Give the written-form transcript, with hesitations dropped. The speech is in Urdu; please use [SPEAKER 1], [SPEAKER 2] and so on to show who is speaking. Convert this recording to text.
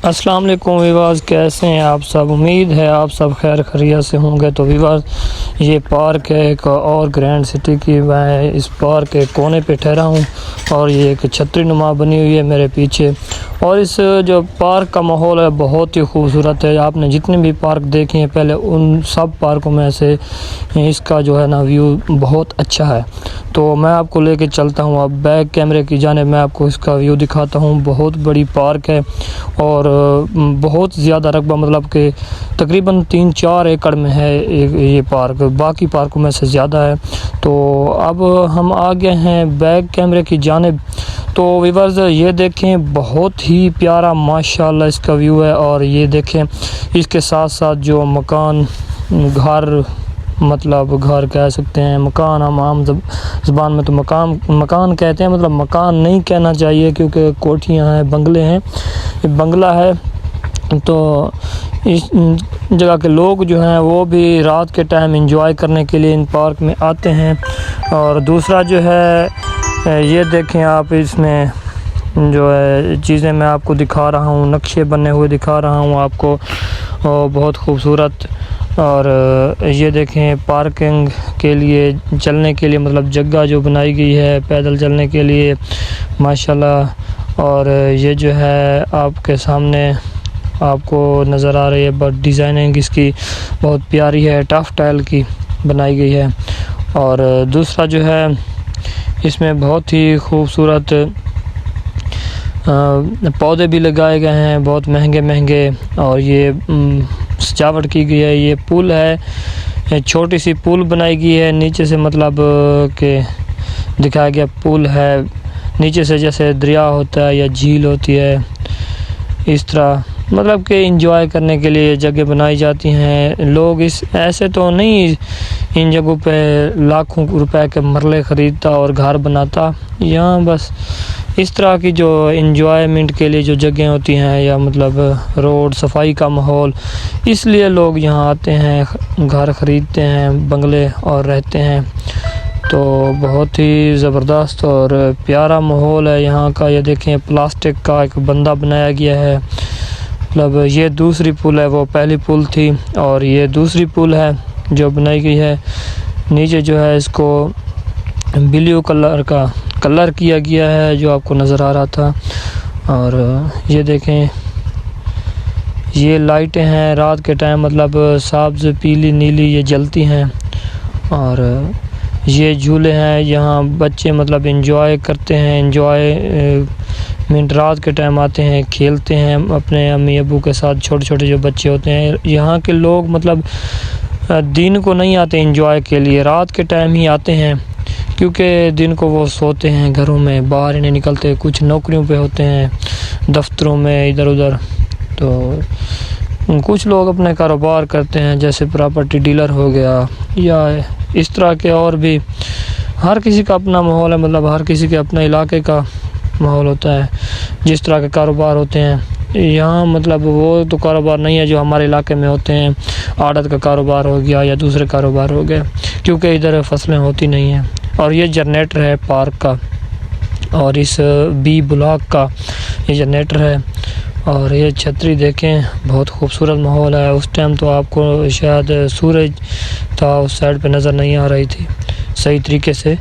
[SPEAKER 1] السلام علیکم ویورز، کیسے ہیں آپ سب؟ امید ہے آپ سب خیر خیریت سے ہوں گے۔ تو ویورز، یہ پارک ہے ایک اور گرینڈ سٹی کی۔ میں اس پارک کے کونے پہ ٹھہرا ہوں اور یہ ایک چھتری نما بنی ہوئی ہے میرے پیچھے، اور اس جو پارک کا ماحول ہے بہت ہی خوبصورت ہے۔ آپ نے جتنے بھی پارک دیکھے ہیں پہلے، ان سب پارکوں میں سے اس کا جو ہے نا ویو بہت اچھا ہے۔ تو میں آپ کو لے کے چلتا ہوں اب بیک کیمرے کی جانب، میں آپ کو اس کا ویو دکھاتا ہوں۔ بہت بڑی پارک ہے اور بہت زیادہ رقبہ، مطلب کہ تقریباً 3-4 ایکڑ میں ہے یہ پارک، باقی پارکوں میں سے زیادہ ہے۔ تو اب ہم آ گئے ہیں بیک کیمرے کی جانب۔ تو ویورز، یہ دیکھیں بہت ہی پیارا ماشاءاللہ اس کا ویو ہے، اور یہ دیکھیں اس کے ساتھ ساتھ جو مکان، گھر کہہ سکتے ہیں، مکان ہم عام زبان میں تو مکان کہتے ہیں، مطلب مکان نہیں کہنا چاہیے کیونکہ کوٹھیاں ہیں، بنگلے ہیں، بنگلہ ہے۔ تو اس جگہ کے لوگ جو ہیں وہ بھی رات کے ٹائم انجوائے کرنے کے لیے ان پارک میں آتے ہیں۔ اور دوسرا جو ہے، یہ دیکھیں آپ، اس میں جو ہے چیزیں میں آپ کو دکھا رہا ہوں، نقشے بنے ہوئے دکھا رہا ہوں آپ کو، بہت خوبصورت۔ اور یہ دیکھیں پارکنگ کے لیے، چلنے کے لیے، مطلب جگہ جو بنائی گئی ہے پیدل چلنے کے لیے ماشاءاللہ۔ اور یہ جو ہے آپ کے سامنے آپ کو نظر آ رہی ہے، بٹ ڈیزائننگ اس کی بہت پیاری ہے، ٹف ٹائل کی بنائی گئی ہے۔ اور دوسرا جو ہے، اس میں بہت ہی خوبصورت پودے بھی لگائے گئے ہیں، بہت مہنگے، اور یہ سجاوٹ کی گئی ہے۔ یہ پل ہے، چھوٹی سی پل بنائی گئی ہے نیچے سے، مطلب کہ دکھایا گیا پل ہے نیچے سے، جیسے دریا ہوتا ہے یا جھیل ہوتی ہے، اس طرح مطلب کہ انجوائے کرنے کے لیے جگہ بنائی جاتی ہیں۔ لوگ ایسے تو نہیں ان جگہوں پہ لاکھوں روپے کے مرلے خریدتا اور گھر بناتا، یہاں بس اس طرح کی جو انجوائمنٹ کے لیے جو جگہیں ہوتی ہیں، یا مطلب روڈ صفائی کا ماحول، اس لیے لوگ یہاں آتے ہیں، گھر خریدتے ہیں، بنگلے اور رہتے ہیں۔ تو بہت ہی زبردست اور پیارا ماحول ہے یہاں کا۔ یہ دیکھیں پلاسٹک کا ایک بندہ بنایا گیا ہے، مطلب یہ دوسری پل ہے، وہ پہلی پل تھی اور یہ دوسری پل ہے جو بنائی گئی ہے۔ نیچے جو ہے اس کو بلیو کلر کیا گیا ہے جو آپ کو نظر آ رہا تھا۔ اور یہ دیکھیں یہ لائٹیں ہیں رات کے ٹائم، مطلب سبز، پیلی، نیلی یہ جلتی ہیں۔ اور یہ جھولے ہیں، یہاں بچے مطلب انجوائے کرتے ہیں، رات کے ٹائم آتے ہیں، کھیلتے ہیں اپنے امی ابو کے ساتھ۔ چھوٹے جو بچے ہوتے ہیں یہاں کے لوگ، مطلب دن کو نہیں آتے انجوائے کے لیے، رات کے ٹائم ہی آتے ہیں، کیونکہ دن کو وہ سوتے ہیں گھروں میں، باہر ہی نہیں نکلتے، کچھ نوکریوں پہ ہوتے ہیں، دفتروں میں، ادھر ادھر۔ تو کچھ لوگ اپنے کاروبار کرتے ہیں، جیسے پراپرٹی ڈیلر ہو گیا، یا اس طرح کے اور بھی۔ ہر کسی کا اپنا ماحول ہے، مطلب ہر کسی کے اپنے علاقے کا ماحول ہوتا ہے، جس طرح کے کاروبار ہوتے ہیں یہاں، مطلب وہ تو کاروبار نہیں ہے جو ہمارے علاقے میں ہوتے ہیں، آڑت کا کاروبار ہو گیا یا دوسرے کاروبار ہو گئے، کیونکہ ادھر فصلیں ہوتی نہیں ہیں۔ اور یہ جنریٹر ہے پارک کا، اور اس بی بلاک کا یہ جنریٹر ہے۔ اور یہ چھتری دیکھیں، بہت خوبصورت ماحول ہے۔ اس ٹائم تو آپ کو شاید سورج تھا اس سائڈ پہ، نظر نہیں آ رہی تھی صحیح طریقے سے۔